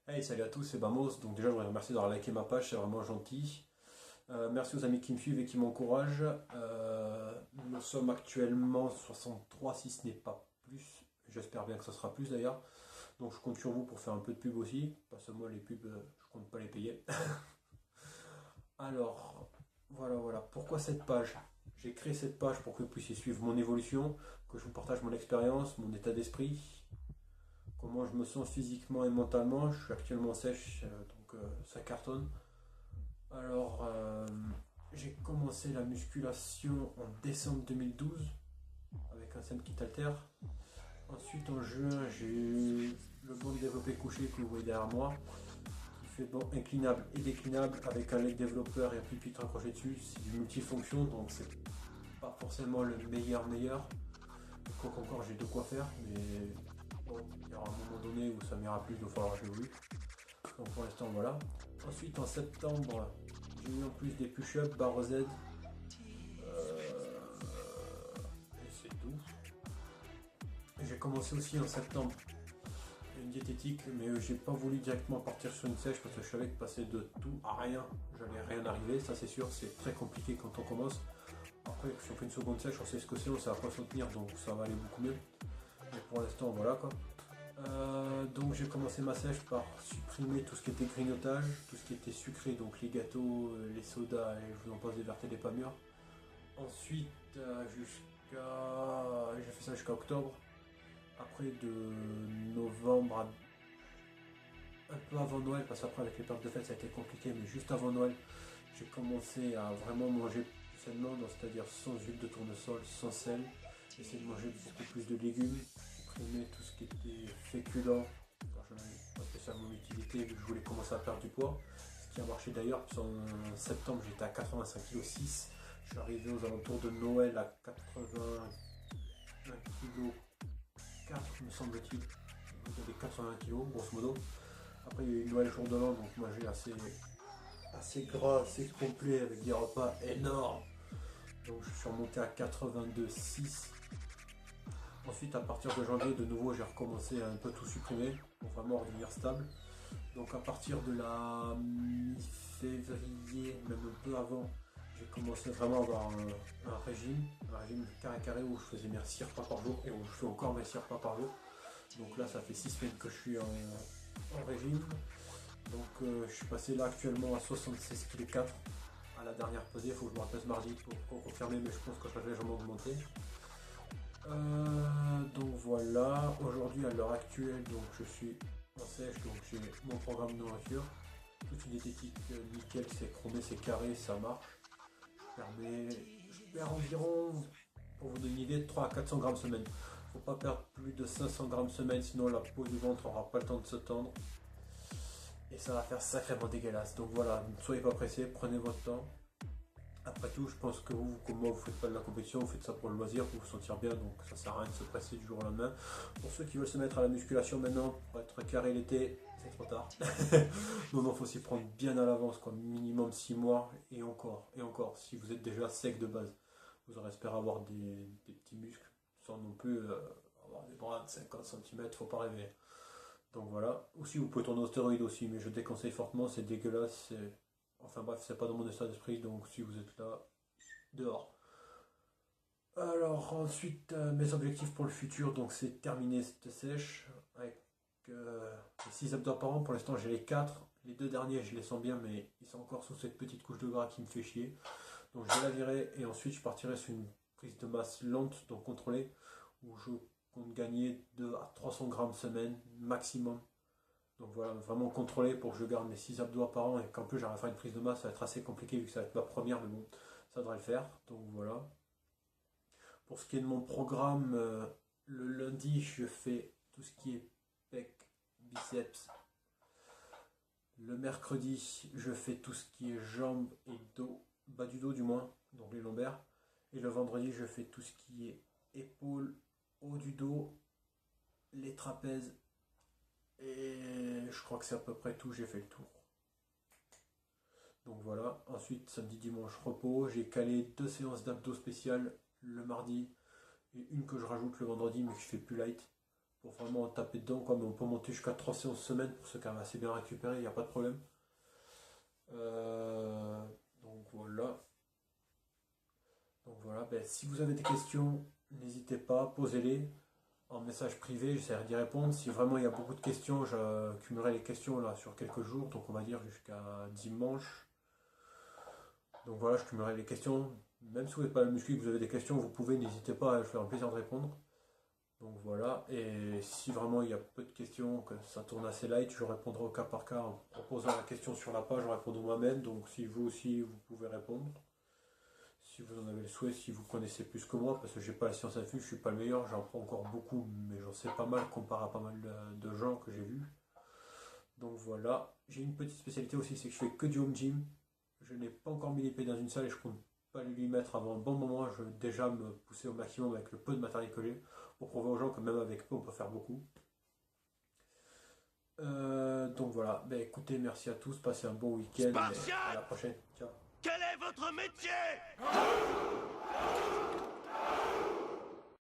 Hey, salut à tous, c'est Bamos. Donc déjà, je voudrais remercier d'avoir liké ma page, c'est vraiment gentil. Merci aux amis qui me suivent et qui m'encouragent. Nous sommes actuellement 63 si ce n'est pas plus. J'espère bien que ce sera plus d'ailleurs. Donc je compte sur vous pour faire un peu de pub aussi. Parce que moi, les pubs, je compte pas les payer. Alors, voilà. Pourquoi cette page? J'ai créé cette page pour que vous puissiez suivre mon évolution, que je vous partage mon expérience, mon état d'esprit, comment je me sens physiquement et mentalement. Je suis actuellement sèche, donc ça cartonne. Alors, j'ai commencé la musculation en décembre 2012 avec un Sam Kit Alter. Ensuite, en juin, j'ai eu le banc de développé couché que vous voyez derrière moi, qui fait banc inclinable et déclinable avec un leg développeur et un pupitre accroché dessus. C'est du multifonction, donc c'est pas forcément le meilleur. Quoique encore, j'ai de quoi faire, mais bon, il y aura un moment donné où ça m'ira plus, donc il va falloir que j'évolue. Donc pour l'instant, voilà. Ensuite, en septembre, j'ai mis en plus des push-ups, barre Z. Et c'est tout. J'ai commencé aussi en septembre une diététique, mais j'ai pas voulu directement partir sur une sèche parce que je savais que passer de tout à rien, j'allais rien arriver. Ça, c'est sûr, c'est très compliqué quand on commence. Après, si on fait une seconde sèche, on sait ce que c'est, on sait à quoi s'en tenir, donc ça va aller beaucoup mieux. Mais pour l'instant, voilà quoi. Donc j'ai commencé ma sèche par supprimer tout ce qui était grignotage, tout ce qui était sucré, donc les gâteaux, les sodas et je vous en passe des vertes et des pas mûres. Ensuite, j'ai fait ça jusqu'à octobre. Après de novembre à un peu avant Noël, parce qu'après avec les périodes de fête ça a été compliqué, mais juste avant Noël, j'ai commencé à vraiment manger sainement, c'est-à-dire sans huile de tournesol, sans sel, essayer de manger beaucoup plus de légumes, supprimer tout ce qui était féculent, car je n'en ai pas spécialement l'utilité vu que je voulais commencer à perdre du poids, ce qui a marché d'ailleurs, puisqu'en septembre j'étais à 85,6 kg, je suis arrivé aux alentours de Noël à 81,4 kg me semble-t-il, j'avais 80 kg grosso modo. Après, il y a eu Noël jour de l'an, donc moi j'ai assez gras, assez complet avec des repas énormes. Donc je suis remonté à 82,6. Ensuite, à partir de janvier, de nouveau, j'ai recommencé à un peu tout supprimer pour vraiment redevenir stable. Donc à partir de la mi-février, même un peu avant, j'ai commencé vraiment à avoir un régime carré où je faisais mes 6 repas par jour et où je fais encore mes 6 repas par jour. Donc là, ça fait 6 semaines que je suis en régime. Donc je suis passé là actuellement à 76,4 kg à la dernière pesée, il faut que je me repèse mardi pour confirmer, mais je pense que ça va légèrement augmenter. Donc voilà, aujourd'hui à l'heure actuelle, donc je suis en sèche, donc j'ai mon programme de nourriture, toute une diététique nickel, c'est chromé, c'est carré, ça marche. Je perds environ, pour vous donner une idée, de 3 à 400 grammes semaine. Faut pas perdre plus de 500 grammes semaine, sinon la peau du ventre n'aura pas le temps de se tendre. Et ça va faire sacrément dégueulasse. Donc voilà, ne soyez pas pressés, prenez votre temps. Après tout, je pense que vous, comme moi, vous faites pas de la compétition, vous faites ça pour le loisir, pour vous sentir bien, donc ça sert à rien de se presser du jour au lendemain. Pour ceux qui veulent se mettre à la musculation maintenant, pour être carré l'été, c'est trop tard. Non, faut s'y prendre bien à l'avance, quoi, minimum 6 mois, et encore, si vous êtes déjà sec de base, vous aurez espéré avoir des petits muscles, sans non plus avoir des bras de 50 cm, faut pas rêver. Donc voilà. Aussi, vous pouvez tourner aux stéroïdes aussi, mais je déconseille fortement, c'est dégueulasse. Enfin bref, c'est pas dans mon état d'esprit, donc si vous êtes là, dehors. Alors ensuite, mes objectifs pour le futur, donc c'est terminer cette sèche avec les 6 abdos par an. Pour l'instant, j'ai les 4. Les deux derniers, je les sens bien, mais ils sont encore sous cette petite couche de gras qui me fait chier. Donc je vais la virer et ensuite je partirai sur une prise de masse lente, donc contrôlée, où je compte gagner 2 à 300 grammes semaine maximum. Donc voilà, vraiment contrôlé pour que je garde mes 6 abdos par an et qu'en plus j'arrive à faire une prise de masse, ça va être assez compliqué vu que ça va être ma première, mais bon, ça devrait le faire. Donc voilà. Pour ce qui est de mon programme, le lundi, je fais tout ce qui est pec, biceps. Le mercredi, je fais tout ce qui est jambes et dos, bas du dos du moins, donc les lombaires. Et le vendredi, je fais tout ce qui est épaules, haut du dos, les trapèzes. Et je crois que c'est à peu près tout, j'ai fait le tour. Donc voilà, ensuite samedi, dimanche, repos. J'ai calé 2 séances d'abdos spéciales le mardi et une que je rajoute le vendredi mais que je fais plus light pour vraiment taper dedans, quoi, mais on peut monter jusqu'à 3 séances semaine pour ceux qui arrivent assez bien récupérer, il n'y a pas de problème. Donc voilà. Donc voilà, ben, si vous avez des questions, n'hésitez pas, posez-les en message privé, j'essaierai d'y répondre. Si vraiment il y a beaucoup de questions, j'accumulerai les questions là sur quelques jours, donc on va dire jusqu'à dimanche. Donc voilà, je cumulerai les questions. Même si vous n'êtes pas le muscu et que vous avez des questions, vous pouvez, n'hésitez pas, je ferai un plaisir de répondre. Donc voilà, et si vraiment il y a peu de questions, que ça tourne assez light, je répondrai au cas par cas en proposant la question sur la page, je répondrai moi-même. Donc si vous aussi, vous pouvez répondre. Si vous en avez le souhait, si vous connaissez plus que moi, parce que j'ai pas la science infuse, je suis pas le meilleur, j'en prends encore beaucoup, mais j'en sais pas mal comparé à pas mal de gens que j'ai vus. Donc voilà, j'ai une petite spécialité aussi, c'est que je fais que du home gym. Je n'ai pas encore mis les pieds dans une salle et je compte pas lui mettre avant un bon moment. Je veux déjà me pousser au maximum avec le peu de matériel que j'ai pour prouver aux gens que même avec peu on peut faire beaucoup. Donc voilà, ben écoutez, merci à tous, passez un bon week-end et à la prochaine. Ciao. Quel est votre métier?